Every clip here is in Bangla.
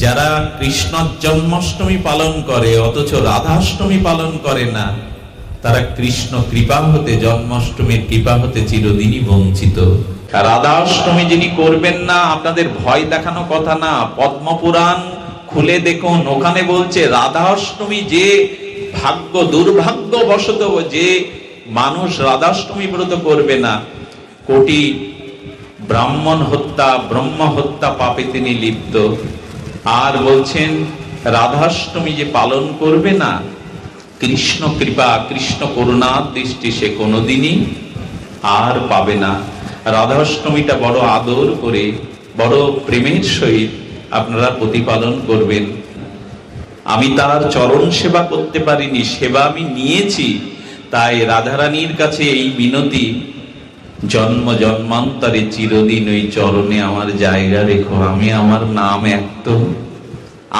যারা কৃষ্ণ জন্মাষ্টমী পালন করে অথচ রাধাষ্টমী পালন করে না, তারা কৃষ্ণ কৃপা হতে, জন্মাষ্টমীর কৃপা হতে চিরদিনই বঞ্চিত। রাধাষ্টমী যিনি করবেন না, আপনাদের ভয় দেখানো কথা না, পদ্মপুরাণ খুলে দেখুন, ওখানে বলছে রাধাষ্টমী যে ভাগ্য, দুর্ভাগ্যবশত যে মানুষ রাধাষ্টমী ব্রত করবে না, কোটি ব্রাহ্মণ হত্যা, ব্রহ্ম হত্যা পাপে তিনি লিপ্ত। আর বলছেন রাধাষ্টমী যে পালন করবে না, কৃষ্ণ কৃপা, কৃষ্ণ করুণার দৃষ্টি সে কোনোদিনই আর পাবে না। রাধাষ্টমীটা বড় আদর করে, বড় প্রেমের সহিত আপনারা প্রতিপালন করবেন। আমি তার চরণ সেবা করতে পারিনি, সেবা আমি নিয়েছি, তাই রাধারানীর কাছে এই বিনতি, জন্ম জন্মান্তরে চিরদিন ওই চরণে আমার জায়গা রেখো। আমি আমার নাম এক, তো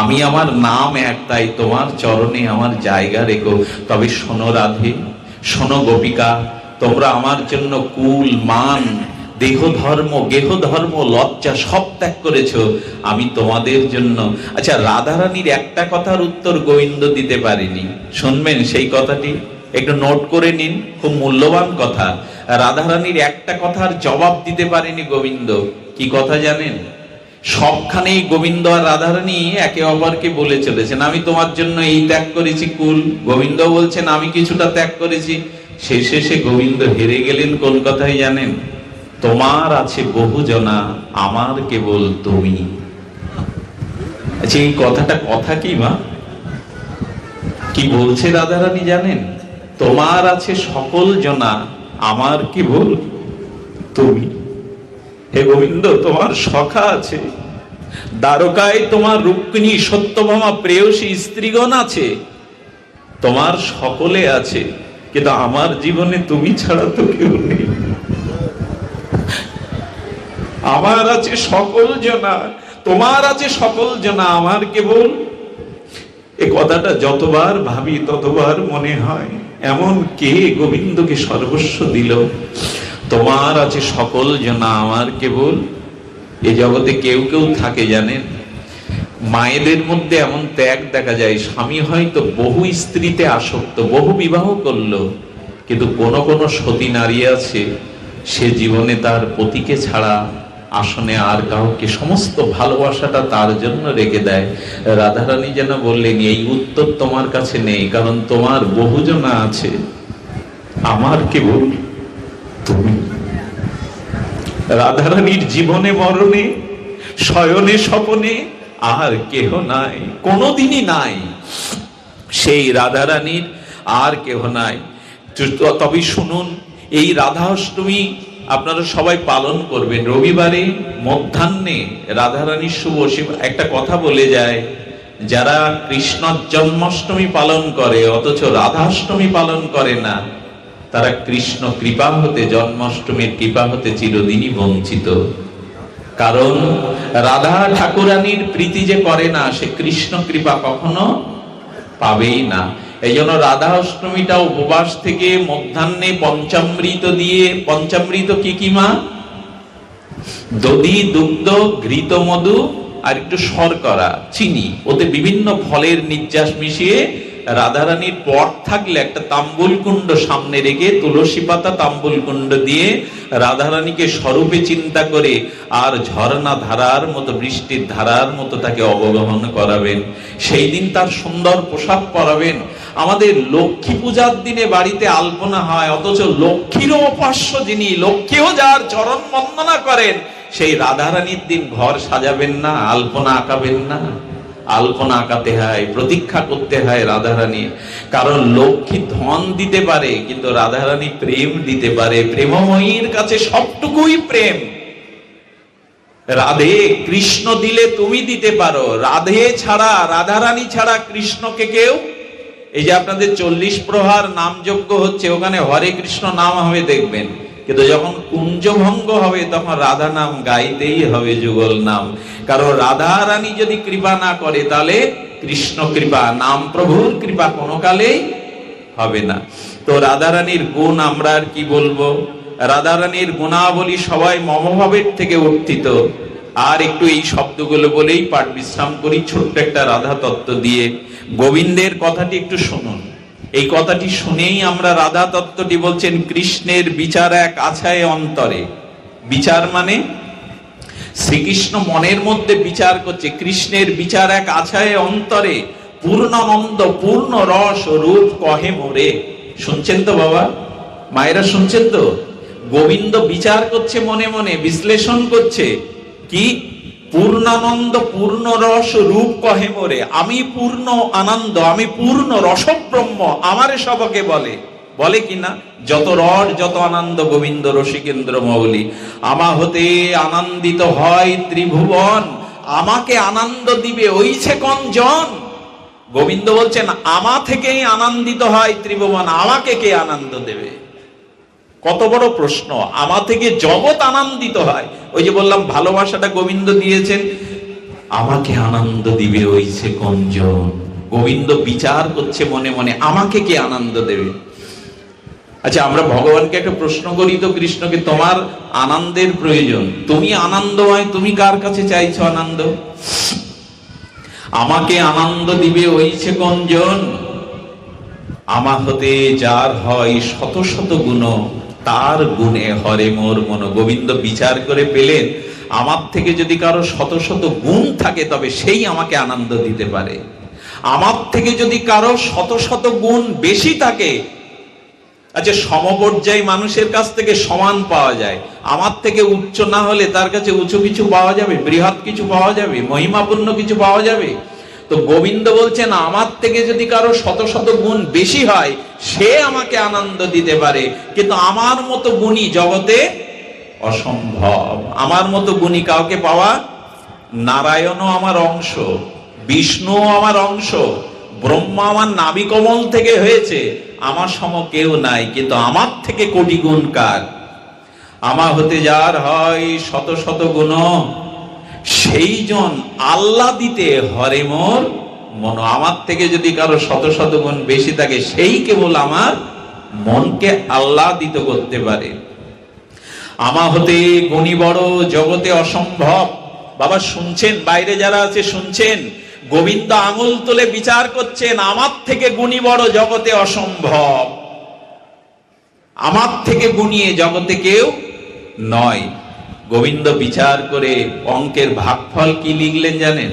আমি আমার নাম এক, তাই তোমার চরণে আমার জায়গা রেখো। তবে শোনো রাধে, শোনো গোপিকা, তোমরা আমার জন্য কুল, মান, দেহ ধর্ম, গেহ ধর্ম, লজ্জা সব ত্যাগ করেছো, আমি তোমাদের জন্য। আচ্ছা, রাধারানীর একটা কথার উত্তর গোবিন্দ দিতে পারেনি, শুনবেন সেই কথাটি, একটু নোট করে নিন, খুব মূল্যবান কথা। রাধারানীর একটা কথার জবাব দিতে পারেনি গোবিন্দ। কি কথা জানেন? সবখানেই গোবিন্দ আর রাধারানী একে অপরকে বলে চলেছেন, আমি তোমার জন্য এই ত্যাগ করেছি কুল, গোবিন্দ বলছেন আমি কিছুটা ত্যাগ করেছি। শেষে গোবিন্দ হেরে গেলেন কোন কথাই জানেন? তোমার আছে বহু জনা, আমার কেবল তুমি। আচ্ছা, এই কথাটা কথা কি মা? কি বলছে রাধারানী জানেন? তোমার আছে সকল জনা, আমার কেবল তুমি। হে গোবিন্দ, তোমার সখা আছে, দ্বারকায় তোমার রুক্মিণী, সত্যভামা, প্রেয়সী স্ত্রীগণ আছে, তোমার সকলে আছে, কিন্তু আমার জীবনে তুমি ছাড়া তো কেউ নেই। আমার আছে সকল জনা, তোমার আছে সকল জনা, আমার কেবল। এ কথাটা যতবার ভাবি ততবার মনে হয়, এমন কে গোবিন্দকে সর্বস্ব দিল? তোমার আছে সকল জনা, আমার কেবল। এ জগতে কেউ কেউ থাকে জানেন, মায়েদের মধ্যে এমন ত্যাগ দেখা যায়, স্বামী হয়তো বহু স্ত্রীতে আসক্ত, বহু বিবাহ করলো, কিন্তু কোন কোন সতী নারী আছে, সে জীবনে তার পতিকে ছাড়া আসনে আর কাউকে, সমস্ত ভালোবাসাটা তার জন্য রেখে দেয়। রাধারানী যেন বললেন, এই উত্তর তোমার কাছে নেই, কারণ তোমার বহুজনা আছে, আমার কেবল তুমি। রাধারানীর জীবনে মরণে, শয়নে স্বপনে আর কেহ নাই, কোনোদিনই নাই, সেই রাধারানীর আর কেহ নাই। তবে শুনুন, এই রাধাষ্টমী আপনারা সবাই পালন করবেন। রবিবারে মধ্যাহ্নে রাধারানীর শুভ একটা কথা বলে যায়, যারা কৃষ্ণ জন্মাষ্টমী পালন করে অথচ রাধাষ্টমী পালন করে না, তারা কৃষ্ণ কৃপা হতে, জন্মাষ্টমীর কৃপা হতে চিরদিনই বঞ্চিত। কারণ রাধা ঠাকুরানীর প্রীতি যে করে না, সে কৃষ্ণ কৃপা কখনো পাবেই না। এই জন্য রাধা অষ্টমীটা উপবাস থেকে মধ্যাহ্নে পঞ্চামৃত দিয়ে, পঞ্চামৃত কি কি মা? দধি, দুগ্ধ, ঘৃত, মধু আর একটু শর্করা, চিনি, ওতে বিভিন্ন ফলের নির্যাস মিশিয়ে রাধারানীর পট থাকলে একটা তাম্বুল কুণ্ড সামনে রেখে, তুলসী পাতা তাম্বুল কুণ্ড দিয়ে রাধারানীকে স্বরূপে চিন্তা করে আর ঝর্ণা ধারার মতো, বৃষ্টির ধারার মতো তাকে অবগাহন করাবেন। সেই দিন তার সুন্দর পোশাক পরাবেন। আমাদের লক্ষ্মী পূজার দিনে বাড়িতে আলপনা হয়, অথচ লক্ষ্মীরও উপাস্য যিনি, লক্ষ্মীও যার চরণ বন্দনা করেন, সেই রাধারানীর দিন ঘর সাজাবেন না, আলপনা আঁকাবেন না। আলপনা আঁকাতে হয়, প্রতীক্ষা করতে হয় রাধারানীর। কারণ লক্ষ্মী ধন দিতে পারে, কিন্তু রাধারানী প্রেম দিতে পারে। প্রেমময়ীর কাছে সবটুকুই প্রেম। রাধে, কৃষ্ণ দিলে তুমি দিতে পারো, রাধে ছাড়া, রাধারানী ছাড়া কৃষ্ণকে কেউ। এই যে আপনাদের 40 প্রহার নাম যজ্ঞ হচ্ছে, ওখানে হরে কৃষ্ণ নাম হবে দেখবেন, কিন্তু যখন কুঞ্জভঙ্গ হবে তখন রাধা নাম গাইতেই হবে, যুগল নাম। কারণ রাধা রানী যদি কৃপা না করে, তাহলে কৃষ্ণ কৃপা, নাম প্রভুর কৃপা কোনো কালেই হবে না। তো রাধা রানীর গুণ আমরা আর কি বলবো? রাধা রানীর গুণাবলী সবাই মমভাবের থেকে উত্থিত। আর একটু এই শব্দগুলো বলেই পাঠ বিশ্রাম করি, ছোট্ট একটা রাধা তত্ত্ব দিয়ে। গোবিন্দের কথাটি একটু শুনুন। এই কথাটি শুনেই আমরা রাধা তত্ত্বটি বলছেন, কৃষ্ণের বিচার এক আছায় অন্তরে। বিচার মানে শ্রীকৃষ্ণ মনের মধ্যে বিচার করছে, কৃষ্ণের বিচার এক আছায় অন্তরে, পূর্ণানন্দ পূর্ণ রস রূপ কহে মোরে। শুনছেন তো বাবা, মায়েরা শুনছেন তো? গোবিন্দ বিচার করছে মনে মনে, বিশ্লেষণ করছে কি? পূর্ণানন্দ পূর্ণ রস রূপ কহে মোরে, আমি পূর্ণ আনন্দ, আমি পূর্ণ রসব্রহ্ম, আমারে সবকে বলে। বলে কিনা? যত রস যত আনন্দ গোবিন্দ রসিকেন্দ্র মৌলি। আমা হতে আনন্দিত হয় ত্রিভুবন, আমাকে আনন্দ দিবে ওইছে কঞ্জন। গোবিন্দ বলছেন আমা থেকেই আনন্দিত হয় ত্রিভুবন, আমাকে কে আনন্দ দেবে? কত বড় প্রশ্ন! আমা থেকে জগৎ আনন্দিত হয়। ওই যে বললাম ভালোবাসাটা গোবিন্দ দিয়েছেন, আমাকে আনন্দ দিবে ওইছে কঞ্জন। গোবিন্দ বিচার করছে মনে মনে, আমাকে কে আনন্দ দেবে? আচ্ছা, আমরা ভগবানকে একটা প্রশ্ন করি তো, কৃষ্ণকে, তোমার আনন্দের প্রয়োজন, তুমি আনন্দময়, তুমি কার কাছে চাইছো আনন্দ? আমাকে আনন্দ দিবে ওইছে কঞ্জন, আমা হতে যার হয় শত শত গুণ, তার গুণে হরে মোর মন। গোবিন্দ বিচার করে পেলেন, আমার থেকে যদি কারো শত শত গুণ থাকে তবে সেই আমাকে আনন্দ দিতে পারে। আমার থেকে যদি কারো শত শত গুণ বেশি থাকে, আচ্ছা সমপর্যায়ী মানুষের কাছ থেকে সমান পাওয়া যায়, আমার থেকে উচ্চ না হলে তার কাছে উঁচু কিছু পাওয়া যাবে, বৃহৎ কিছু পাওয়া যাবে, মহিমাপূর্ণ কিছু পাওয়া যাবে? তো গোবিন্দ বলছেন আমার থেকে যদি কারো শত শত গুণ বেশি হয় সে আমাকে আনন্দ দিতে পারে, কিন্তু আমার মতো গুণী জগতে অসম্ভব। আমার মতো গুণী কাউকে পাওয়া, নারায়ণও আমার অংশ, বিষ্ণুও আমার অংশ, ব্রহ্মা আমার নাভিকমল থেকে হয়েছে, আমার সম কেউ নাই, কিন্তু আমার থেকে কোটি গুণ কার? আমা হতে যার হয় শত শত গুণ, সেই জন আল্লাহ দিতে হরে মোর মন। আমার থেকে যদি কারো শত শত গুণ বেশি থাকে সেই কেবল আমার মনকে আহ্লাদিত করতে পারে। আমা হতে গুণী বড় জগতে অসম্ভব। বাবা শুনছেন, বাইরে যারা আছে শুনছেন, গোবিন্দ আঙুল তুলে বিচার করছেন, আমার থেকে গুণী বড় জগতে অসম্ভব, আমার থেকে গুণিয়ে জগতে কেউ নয়। গোবিন্দ বিচার করে অঙ্কের ভাগফল কি লিখলেন জানেন?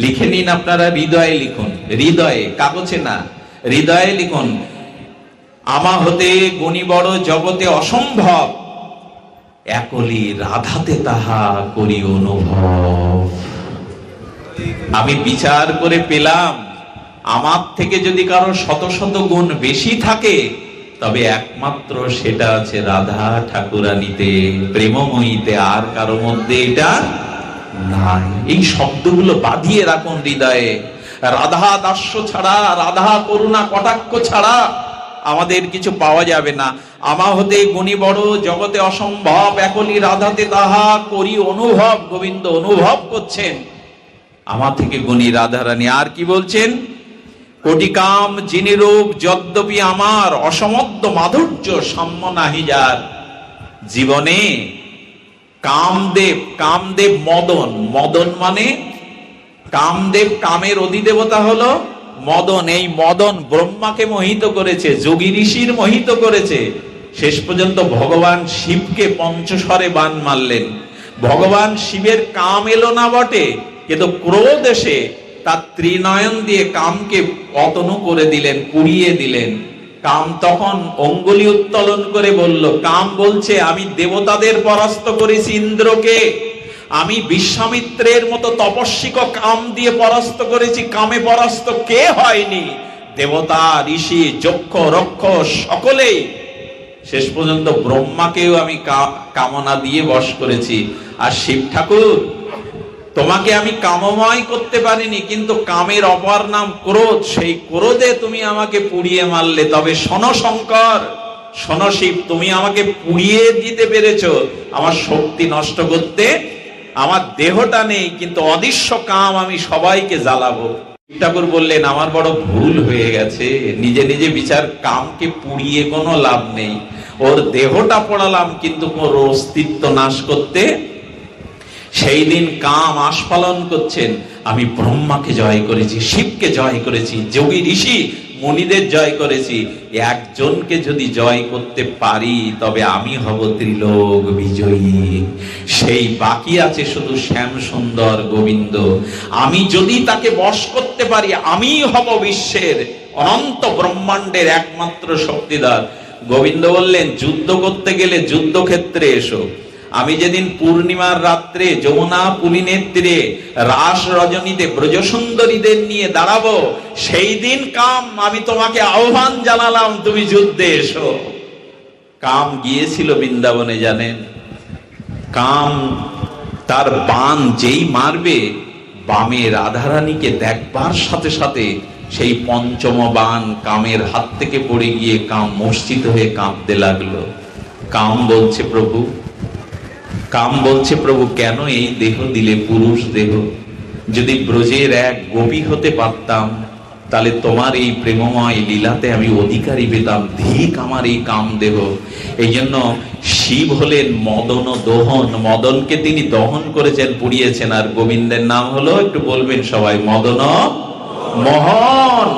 লিখে নিন আপনারা, হৃদয়ে লিখুন, হৃদয়ে, কাগজে না, হৃদয়ে লিখুন। আমা হতে গুণী বড় জগতে অসম্ভব, একলি রাধাতে তাহা করি অনুভব। আমি বিচার করে পেলাম, আমার থেকে যদি কারো শত শত গুণ বেশি থাকে তবে একমাত্র সেটা আছে রাধা ঠাকুরানীতে, প্রেমময়ীতে, আর কারো মধ্যে এটা নাই। এই শব্দগুলো বাঁধিয়ে রাখুন হৃদয়ে। রাধা দাস্য ছাড়া, রাধা করুণা কটাক্ষ ছাড়া আমাদের কিছু পাওয়া যাবে না। আমা হতে গুণী বড় জগতে অসম্ভব, একলি রাধাতে তাহা করি অনুভব। গোবিন্দ অনুভব করছেন আমার থেকে গুণী রাধারানী। আর কি বলছেন? কোটি কাম যিনি রূপ যদ্যপি আমার, অসমদ্য মাধুর্য সাম্য নাহি যার। জীবনে কামদেব, কামদেব মদন, মদন মানে কামদেব, কামের অধিদেবতা হলো মদন। এই মদন ব্রহ্মাকে মোহিত করেছে, যোগী ঋষির মোহিত করেছে, শেষ পর্যন্ত ভগবান শিবকে পঞ্চস্বরে বান মারলেন। ভগবান শিবের কাম এলো না বটে, কিন্তু ক্রোধ এসে তার ত্রিনয়ন দিয়ে কামকে অতনু করে দিলেন, পুড়িয়ে দিলেন। কাম তখন অঙ্গুলি উত্তোলন করে বলল, কাম বলছে আমি দেবতাদের পরাস্ত করেছি, ইন্দ্রকে আমি বিশ্বামিত্রের মতো তপস্বীকে কাম দিয়ে পরাস্ত করেছি, কামে পরাস্ত কে হয়নি? দেবতা, ঋষি, যক্ষ, রক্ষ সকলেই। শেষ পর্যন্ত ব্রহ্মাকেও আমি কামনা দিয়ে বশ করেছি। আর শিব ঠাকুর, তোমাকে আমি কামময় করতে পারিনি, কিন্তু কামের অপর নাম ক্রোধ, সেই ক্রোধে তুমি আমাকে পুড়িয়ে মারলে। তবে শোনো শঙ্কর, শোনো শিব, তুমি আমাকে পুড়িয়ে দিতে পেরেছো, আমার শক্তি নষ্ট করতে আমার দেহটা নেই, কিন্তু অদৃশ্য কাম আমি সবাইকে জ্বালাবো। ঠাকুর বললেন আমার বড় ভুল হয়ে গেছে, নিজে নিজে বিচার, কামকে পুড়িয়ে কোনো লাভ নেই, ওর দেহটা পড়ালাম কিন্তু ওর অস্তিত্ব নাশ করতে। সেই দিন কাম আস্ফালন করছেন, আমি ব্রহ্মাকে জয় করেছি, শিবকে জয় করেছি, যোগী ঋষি মুনিদের জয় করেছি, একজনকে যদি জয় করতে পারি তবে আমি হব ত্রিলোক বিজয়ী। সেই বাকি আছে শুধু শ্যাম সুন্দর গোবিন্দ। আমি যদি তাকে বশ করতে পারি, আমি হব বিশ্বের অনন্ত ব্রহ্মাণ্ডের একমাত্র শক্তিধর। গোবিন্দ বললেন, যুদ্ধ করতে গেলে যুদ্ধক্ষেত্রে এসো। আমি যেদিন পূর্ণিমার রাত্রে যমুনা পুলিনের তীরে রাস রজনীতে ব্রজসুন্দরীদের নিয়ে দাঁড়াবো, সেই দিন কাম আমি তোমাকে আহ্বান জানালাম, তুমি যুদ্ধে এসো। কাম গিয়েছিল বৃন্দাবনে, জানেন? কাম তার বাণ যেই মারবে, বামে রাধারানীকে দেখবার সাথে সাথে সেই পঞ্চম বাণ কামের হাত থেকে পড়ে গিয়ে কাম মূর্ছিত হয়ে কাঁপতে লাগলো। কাম বলছে, প্রভু কেন এই দেহ দিলে, পুরুষ দেহ? যদি ব্রজের এক গোপী হতে পারতাম তাহলে তোমার এই প্রেমময় লীলাতে আমি অধিকারী পেতাম। ধিক আমার এই কাম দেহ। এই জন্য শিব হলেন মদন দহন, মদনকে তিনি দহন করেছেন, পুড়িয়েছেন। আর গোবিন্দের নাম হলো, একটু বলবেন সবাই, মদন মোহন।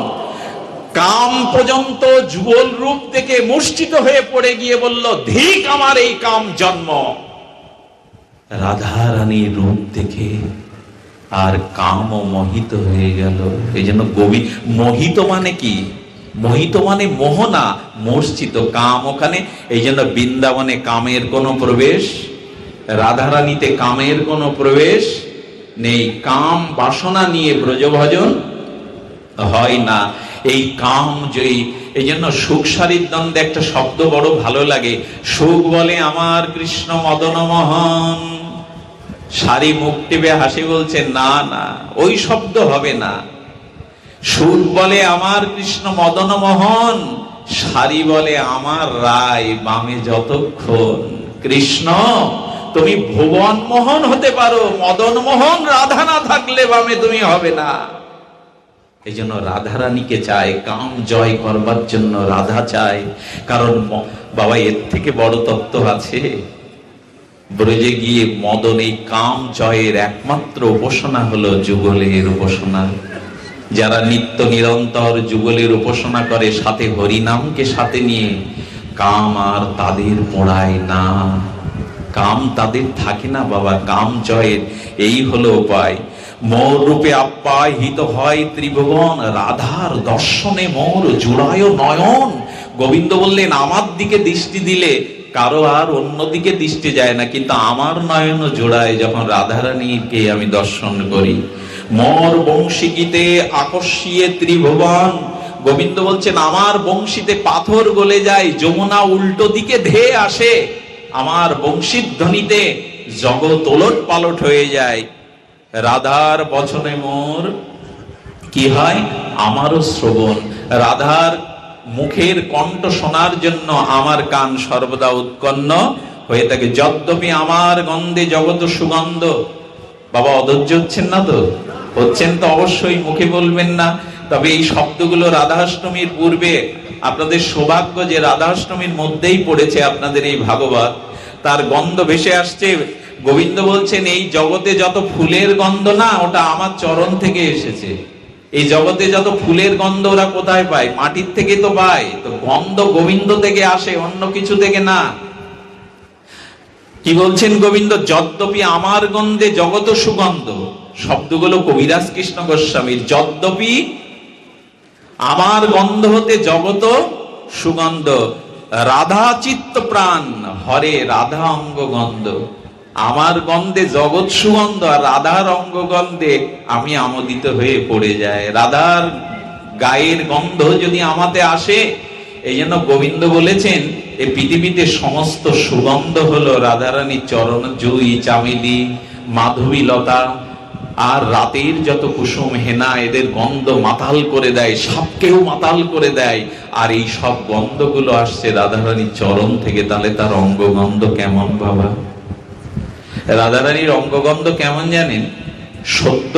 কাম পর্যন্ত যুগল রূপ থেকে মূর্ছিত হয়ে পড়ে গিয়ে বলল, ধিক আমার এই কাম জন্ম। রাধা রানীর রূপ দেখে আর কাম মোহিত হয়ে গেল। এই জন্য মোহিত মানে কি? মোহিত মানে মোহনা, মূর্ছিত। কাম ওখানে। এই জন্য বৃন্দাবনে কামের কোনো প্রবেশ, রাধারানীতে কামের কোনো প্রবেশ নেই। কাম বাসনা নিয়ে ব্রজভজন হয় না। এই কাম জয়ী। এই জন্য সুখ সারির দ্বন্দ্বে একটা শব্দ বড় ভালো লাগে। সুখ বলে আমার কৃষ্ণ মদন মোহন, সারি মুখ টিপে হাসি বলছে, না না, ওই শব্দ হবে না। সুর বলে আমার কৃষ্ণ মদন মোহন, সারি বলে আমার রায় বামে যতক্ষণ। কৃষ্ণ তুমি ভুবন মোহন হতে পারো, মদন মোহন রাধা না থাকলে বামে তুমি হবে না। এই জন্য রাধারানীকে চায়, কাম জয় করবার জন্য রাধা চায়। কারণ বাবা, এর থেকে বড় তত্ত্ব আছে? ব্রজে গিয়ে মদন এই কাম জয়ের একমাত্র উপাসনা হলো যুগলের উপাসনা। যারা নিত্য নিরন্তর যুগলের উপাসনা করে, সাথে হরিনামকে সাথে নিয়ে, কাম আর তাদের পড়ায় না, কাম তাদের থাকে না বাবা। কাম জয়ের এই হলো উপায়। মোর রূপে আপ্যাহিত হয় ত্রিভুবন, রাধার দর্শনে মোর জুড়ায় নয়ন। গোবিন্দ বললেন, আমার দিকে দৃষ্টি দিলে কারো আর অন্যদিকে দৃষ্টি যায় না, কিন্তু আমার নয়ন জোড়ায় যখন রাধারানীকে আমি দর্শন করি। মোর বংশী গীতে আকর্ষিয়ে ত্রিভুবন। গোবিন্দ বলছেন, আমার বংশীতে পাথর গলে যায়, যমুনা উল্টো দিকে ধেয়ে আসে। আমার বংশীর ধ্বনিতে জগৎ ওলট পালট হয়ে যায়। রাধার বচনে মোর কি হয়? আমারও শ্রবণ। রাধার মুখের কণ্ঠ শোনার জন্য আমার কান সর্বদা উৎকণ্ঠ হয়ে থাকে। যদ্যপি আমার গন্ধে জগত সুগন্ধ। বাবা, অধৈর্য হচ্ছেন না তো? হচ্ছেন তো অবশ্যই, মুখে বলবেন না। তবে এই শব্দগুলো রাধাষ্টমীর পূর্বে, আপনাদের সৌভাগ্য যে রাধাষ্টমীর মধ্যেই পড়েছে আপনাদের এই ভাগবত। তার গন্ধ ভেসে আসছে। গোবিন্দ বলছেন, এই জগতে যত ফুলের গন্ধ না, ওটা আমার চরণ থেকে এসেছে। এই জগতে যত ফুলের গন্ধ ওরা কোথায় পায়? মাটির থেকে তো পায়। তো গন্ধ গোবিন্দ থেকে আসে, অন্য কিছু থেকে না। কি বলছেন গোবিন্দ? যদ্যপি আমার গন্ধে জগত সুগন্ধ। শব্দগুলো কবিরাজ কৃষ্ণ গোস্বামীর। যদ্যপি আমার গন্ধ হতে জগত সুগন্ধ, রাধা চিত্ত প্রাণ হরে রাধা অঙ্গ গন্ধ। আমার গন্ধে জগৎ সুগন্ধ, আর রাধার অঙ্গ গন্ধে আমি আমোদিত হয়ে পড়ে যায়। রাধার গায়ের গন্ধ যদি আমাতে আসে, এই জন্য গোবিন্দ বলেছেন, এই পৃথিবীতে সমস্ত সুগন্ধ হলো রাধারানীর চরণ জুই, চামেলি, মাধবী লতা আর রাতের যত কুসুম হেনা, এদের গন্ধ মাতাল করে দেয়, সাপকেও মাতাল করে দেয়। আর এই সব গন্ধগুলো আসছে রাধারানীর চরণ থেকে। তাহলে তার অঙ্গগন্ধ কেমন বাবা? রাধারানীর অঙ্গগন্ধ কেমন জানেন? সত্য,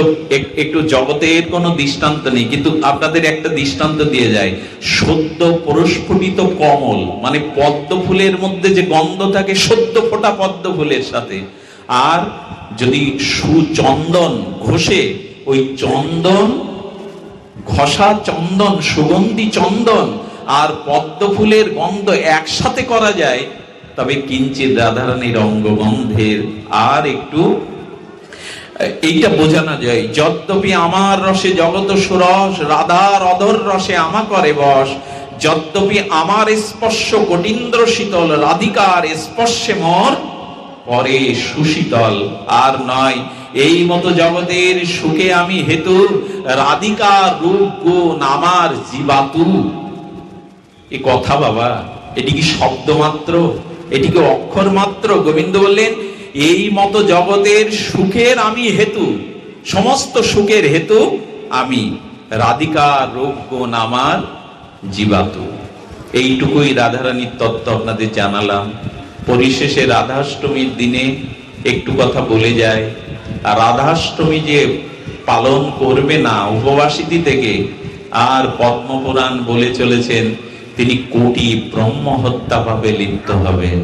একটু জগতের কোনো দৃষ্টান্ত নেই, কিন্তু আপনাদের একটা দৃষ্টান্ত দিয়ে যায়। সদ্য প্রস্ফুটিত কমল, মানে পদ্ম ফুলের মধ্যে যে গন্ধ থাকে, সদ্য ফোটা পদ্ম ফুলের সাথে, আর যদি সুচন্দন ঘষে, ওই চন্দন, ঘষা চন্দন, সুগন্ধি চন্দন আর পদ্ম ফুলের গন্ধ একসাথে করা যায়, তবে কিঞ্চিত রাধারানীর অঙ্গগন্ধের আর একটু এইটা বোঝানো যায়। যদ্যপি আমার রসে জগত সুরস, রাধার অধর রসে আমা করে বস। যদ্যপি আমার স্পর্শ কোটিন্দ্র শীতল, রাধিকার স্পর্শে মোর পরে সুশীতল। আর নয়, এই মতো জগতের সুখে আমি হেতু, রাধিকার রূপ গুণ আমার জীবাতু। এ কথা বাবা, এটি কি শব্দ মাত্র? এটি কি অক্ষর মাত্র? গোবিন্দ বললেন এই মতো জগতের সুখের আমি হেতু, সমস্ত সুখের হেতু আমি, রাধিকার রূপ গুণ আমার জীবাতু। এইটুকুই রাধারানীর তত্ত্ব আপনাদের জানালাম। পরিশেষে রাধাষ্টমীর দিনে একটু কথা বলে যায়। আর রাধাষ্টমী যে পালন করবে না উপবাসিতি থেকে, আর পদ্মপুরাণ বলে চলেছেন তিনি কোটি ব্রহ্ম হত্যা পাবে লিপ্ত হবেন।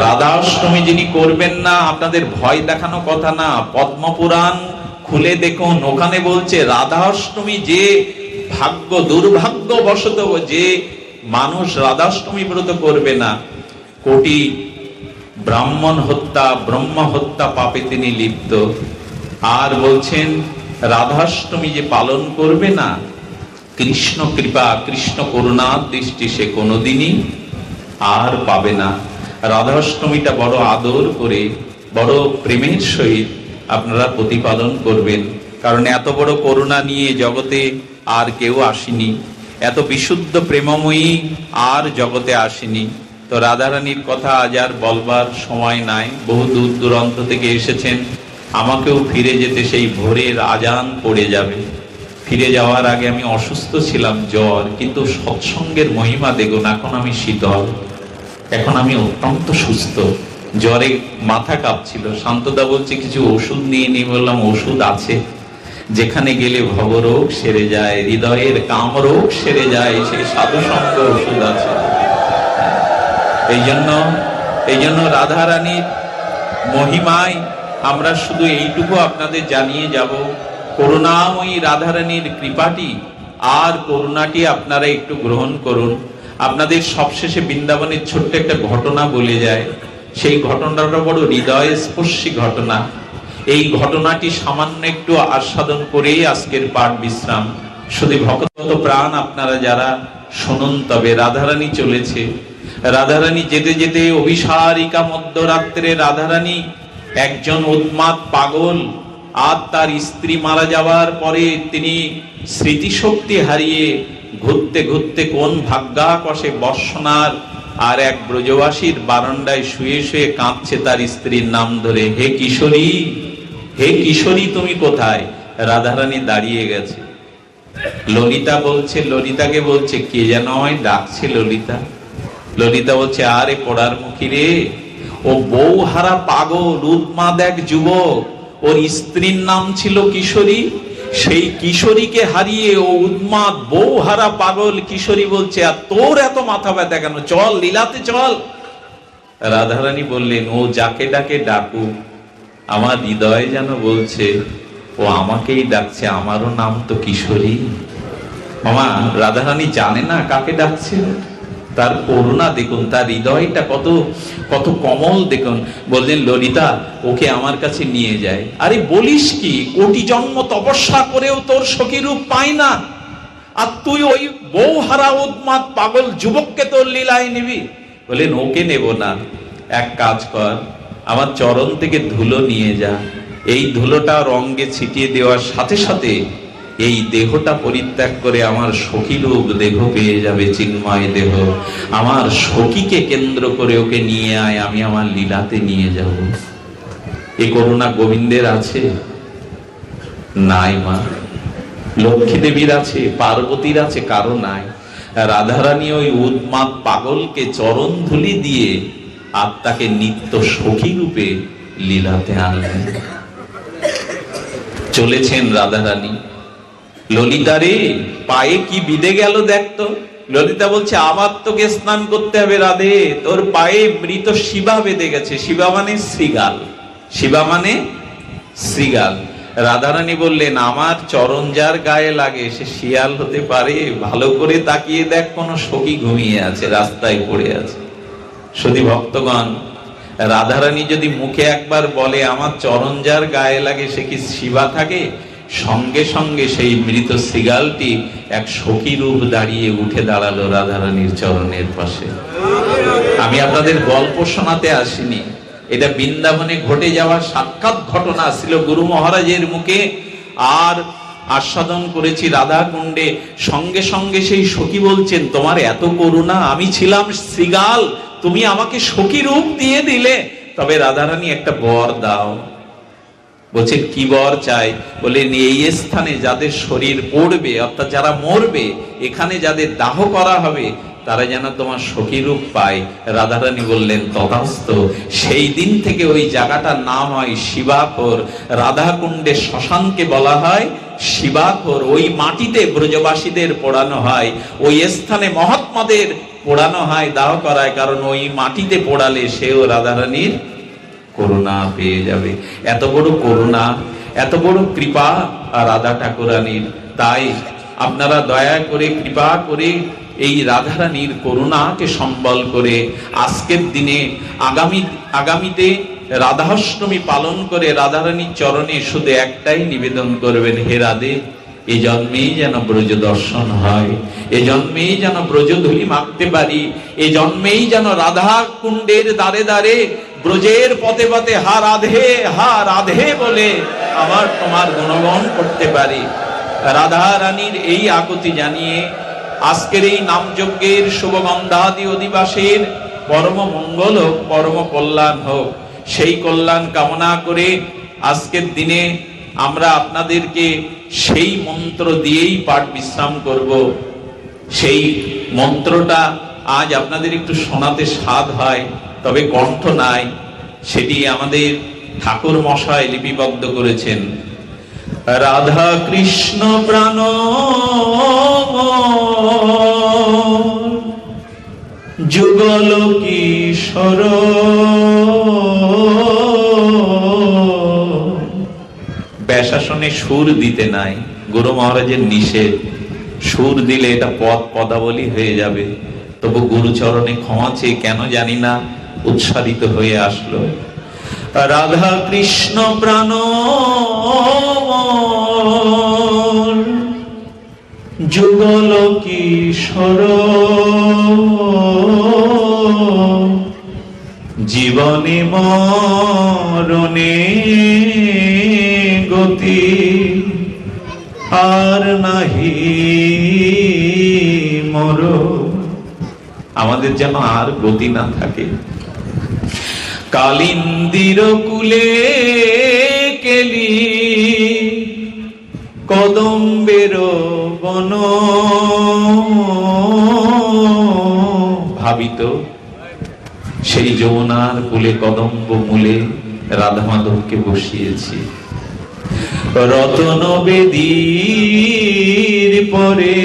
রাধাষ্টমী যিনি করবেন না, আপনাদের ভয় দেখানো কথা না, পদ্মপুরাণ খুলে দেখুন, ওখানে বলছে রাধাষ্টমী যে ভাগ্য দুর্ভাগ্য বশত যে মানুষ রাধাষ্টমী ব্রত করবে না, কোটি ব্রাহ্মণ হত্যা ব্রহ্ম হত্যা পাপে তিনি লিপ্ত। আর বলছেন রাধাষ্টমী যে পালন করবে না, কৃষ্ণ কৃপা কৃষ্ণ করুণার দৃষ্টি সে কোনোদিনই আর পাবে না। রাধাষ্টমীটা বড় আদর করে, বড় প্রেমের সহিত আপনারা প্রতিপালন করবেন, কারণ এত বড় করুণা নিয়ে জগতে আর কেউ আসেনি, এত বিশুদ্ধ প্রেমময়ী আর জগতে আসেনি। তো রাধারানীর কথা আজ আর বলবার সময় নাই, বহু দূর দূরান্ত থেকে এসেছেন, আমাকেও ফিরে যেতে সেই ভোরের আজান পড়ে যাবে। ফিরে যাওয়ার আগে আমি অসুস্থ ছিলাম, জ্বর, কিন্তু সৎসঙ্গের মহিমা দেখুন, এখন আমি শীতল, এখন আমি অত্যন্ত সুস্থ। জ্বরে মাথা কাঁপছিল, শান্তদা বলছে কিছু ওষুধ নিয়ে নিয়ে, বললাম ওষুধ আছে, যেখানে গেলে ভবরোগ সেরে যায়, হৃদয়ের কামরোগ সেরে যায়, সেই সাধু সঙ্গ ওষুধ আছে। এই জন্য রাধারানীর মহিমায় আমরা শুধু এইটুকু আপনাদের জানিয়ে যাব, করুণাময়ী রাধারানীর কৃপাটি আর করুণাটি আপনারা একটু গ্রহণ করুন। আপনাদের সবশেষে বৃন্দাবনের ছোট্ট একটা ঘটনা বলে যায়, সেই ঘটনাটা বড় হৃদয় স্পর্শী ঘটনা। এই ঘটনাটি সামান্য একটু আস্বাদন করেই আজকের পাঠ বিশ্রাম। শুধু ভক্ত প্রাণ আপনারা যারা শুনুন, তবে রাধারানী চলেছে। রাধারানী যেতে যেতে অভিসারিকা মধ্যরাত্রে রাধারানী একজন উন্মাদ পাগল, আর তার স্ত্রী মারা যাওয়ার পরে তিনি স্মৃতিশক্তি হারিয়ে ঘুরতে ঘুরতে কোন ভাগ্যাকশে বর্ষনার আর এক ব্রজবাসীর বারান্দায় শুয়ে শুয়ে কাঁদছে তার স্ত্রীর নাম ধরে, হে কিশোরী, হে কিশোরী তুমি কোথায়? রাধারানী দাঁড়িয়ে গেছে। ললিতা বলছে, ললিতাকে বলছে কে যেন আমায় ডাকছে। ললিতা বলছে আরে পড়ার মুখী রে, ও বউ হারা পাগল উন্মাদ এক যুবক, ওর স্ত্রীর নাম ছিল কিশোরী, সেই কিশোরীকে হারিয়ে ও উন্মাদ বউ হারা পাগল কিশোরী বলছে আর তোর এত মাথা ব্যথা কেন, চল লীলাতে চল। রাধারানী বললেন ও যাকে ডাকে ডাকুক, আমার হৃদয় যেন বলছে ও আমাকেই ডাকছে, আমারও নাম তো কিশোরী। মামা রাধারানী জানে না কাকে ডাকছে, তার করুণা দেখুন, তার হৃদয়টা কত কত কমল দেখুন। বললেন ললিতা ওকে আমার কাছে নিয়ে যায়। আরে বলিস কি, কোটি জন্ম তপস্যা করেও তোর সখী রূপ পাই না, আর তুই ওই বউ হারা উন্মাদ পাগল যুবককে তোর লীলায় নিবি? বললেন ওকে নেব না, এক কাজ কর, আমার চরণ থেকে ধুলো নিয়ে যা, এই ধুলোটা রঙে ছিটিয়ে দেওয়ার সাথে সাথে এই দেহটা পরিত্যাগ করে আমার সখী রূপ দেহ পেয়ে যাবে, চিন্ময় দেহ। আমার সখীকে কেন্দ্র করে ওকে নিয়ে আয়, আমি আমার লীলাতে নিয়ে যাব। এই করুণা গোবিন্দের আছে? নাই মা। লক্ষ্মী দেবীর আছে, পার্বতীর আছে, কারো নাই। রাধারানী ওই উন্মাদ পাগলকে চরণ ধুলি দিয়ে আত্মাকে নিত্য সখী রূপে লীলাতে আনলেন। চলেছেন রাধারানী। ললিতা রে পায়ে কি বিঁধে গেল দেখতো। ললিতা বলছে আবার তোকে স্নান করতে হবে রাধে, তোর পায়ে মৃত শিবা বেঁধে গেছে। শিবা মানে শ্রীগাল, শিবা মানে শৃগাল। রাধারানী বললেন, আমার চরণ যার গায়ে লাগে সে শিয়াল হতে পারে? ভালো করে তাকিয়ে দেখ, কোন সখী ঘুমিয়ে আছে, রাস্তায় পড়ে আছে। সতী ভক্তগণ, রাধারানী যদি মুখে একবার বলে আমার চরণ যার গায়ে লাগে, সে কি শিবা থাকে? সঙ্গে সঙ্গে সেই মৃত শৃগালটি এক সখী রূপ দাঁড়িয়ে উঠে দাঁড়ালো রাধারানীর চরণের পাশে। আমি আপনাদের গল্প শোনাতে আসিনি, এটা বৃন্দাবনে ঘটে যাওয়া সাক্ষাৎ ঘটনা ছিল গুরু মহারাজের মুখে, আর আস্বাদন করেছি রাধা কুণ্ডে। সঙ্গে সঙ্গে সেই সখী বলছেন, তোমার এত করুণা, আমি ছিলাম শৃগাল, তুমি আমাকে সখী রূপ দিয়ে দিলে, তবে রাধারানী একটা বর দাও। বলছে কি বর চাই? বলেন, এই স্থানে যাদের শরীর পড়বে, অর্থাৎ যারা মরবে, এখানে যাদের দাহ করা হবে, তারা যেন তোমার সখী রূপ পায়। রাধারানী বললেন তথাস্তু। সেই দিন থেকে ওই জায়গাটার নাম হয় শিবাখোর। রাধাকুণ্ডে শ্মশানকে বলা হয় শিবাখোর। ওই মাটিতে ব্রজবাসীদের পোড়ানো হয়, ওই স্থানে মহাত্মাদের পোড়ানো হয়, দাহ করায়, কারণ ওই মাটিতে পোড়ালে সেও রাধারানীর করুণা পেয়ে যাবে। এত বড় করুণা, এত বড় কৃপা রাধা ঠাকুরানীর। তাই আপনারা দয়া করে, কৃপা করে এই রাধারানীর করুণাকে সম্বল করে আজকের দিনে আগামীতে রাধাষ্টমী পালন করে রাধারানীর চরণে শুধু একটাই নিবেদন করবেন, হে রাধে, এ জন্মেই যেন ব্রজ দর্শন হয়, এ জন্মেই যেন ব্রজধূলি মাখতে পারি, এ জন্মেই যেন রাধা কুণ্ডের দ্বারে দ্বারে ব্রজের পথে পথে হা রাধে বলে আমার তোমার গুণগান করতে পারি। রাধা রানীর এই আকুতি জানিয়ে আজকের এই নামযজ্ঞের শুভগন্ধাদি অধিবাসের পরম মঙ্গল হোক, পরম কল্যাণ হোক, সেই কল্যাণ কামনা করে আজকের দিনে আমরা আপনাদেরকে সেই মন্ত্র দিয়েই পাঠ বিশ্রাম করব। সেই মন্ত্রটা আজ আপনাদের একটু শোনাতে স্বাদ হয়, তবে কণ্ঠ নাই, সেটি আমাদের ঠাকুর মশাই লিপিবদ্ধ করেছেন। রাধা কৃষ্ণ প্রাণ যুগল কিশোর, ব্যাসাসনে সুর দিতে নাই, গুরু মহারাজের নিষেধ। সুর দিলে এটা পদাবলী হয়ে যাবে। তবু গুরুচরণে ক্ষমা চেয়ে কেন জানি না উৎসারিত হয়ে আসলো। রাধা কৃষ্ণ প্রাণ যুগল কিশোর, জীবনে মরণে গতি আর নাহি মর। আমাদের যেন আর গতি না থাকে। কালিন্দির কুলে কেলি কদম্বের বন, ভাবিত সেই যমুনার কুলে কদম্ব মূলে রাধা মাধবকে বসিয়েছি। রতন বেদীর পরে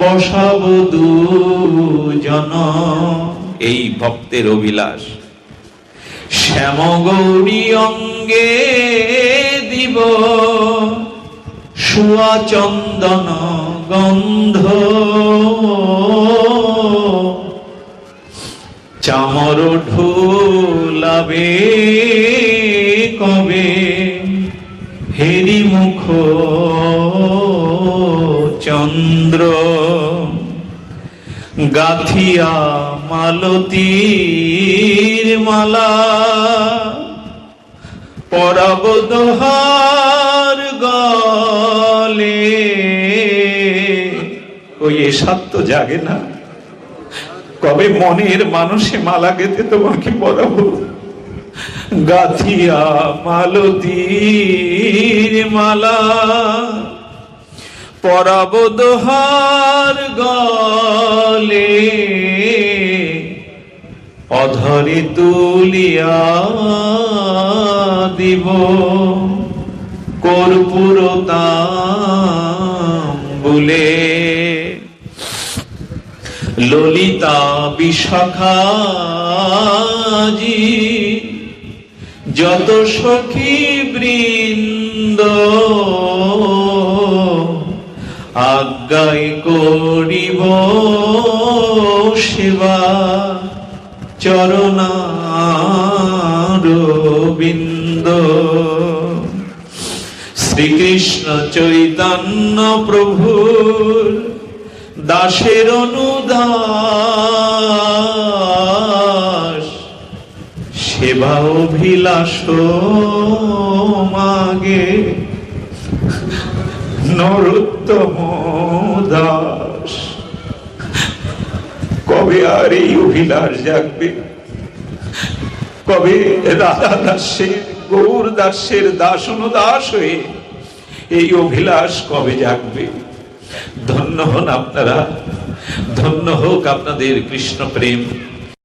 বসাব দুজন, এই ভক্তের অভিলাষ। শ্যাম গৌরী অঙ্গে দিব সুয়া চন্দন গন্ধ, চামর ঢোলাবে কবে হেরি মুখ চন্দ্র, গাথিয়া মালতীর মালা পরাব দোহার গলে। ওই এসাত তো জাগে না, কবে মনের মানুষে মালা গেতে তোমাকে পরাবো। গাথিয়া মালতীর মালা পরাব দোহার গলে, অধরে তুলিয়া দিব কর্পূর তাম্বুলে। ললিতা বিশাখাজি যত সখী বৃন্দ আজ্ঞায় করিব সেবা চরণারবিন্দ। শ্রীকৃষ্ণ চৈতন্য প্রভুর দাসের অনুদাস, সেবা অভিলাষ মাগে নরোত্তম দাস। কবে আর এই অভিলাষ জাগবে? কবে রাধা দাসের গৌর দাসের দাস অনুদাস হয়ে এই অভিলাষ কবে জাগবে? ধন্য হন আপনারা, ধন্য হোক আপনাদের কৃষ্ণ প্রেম।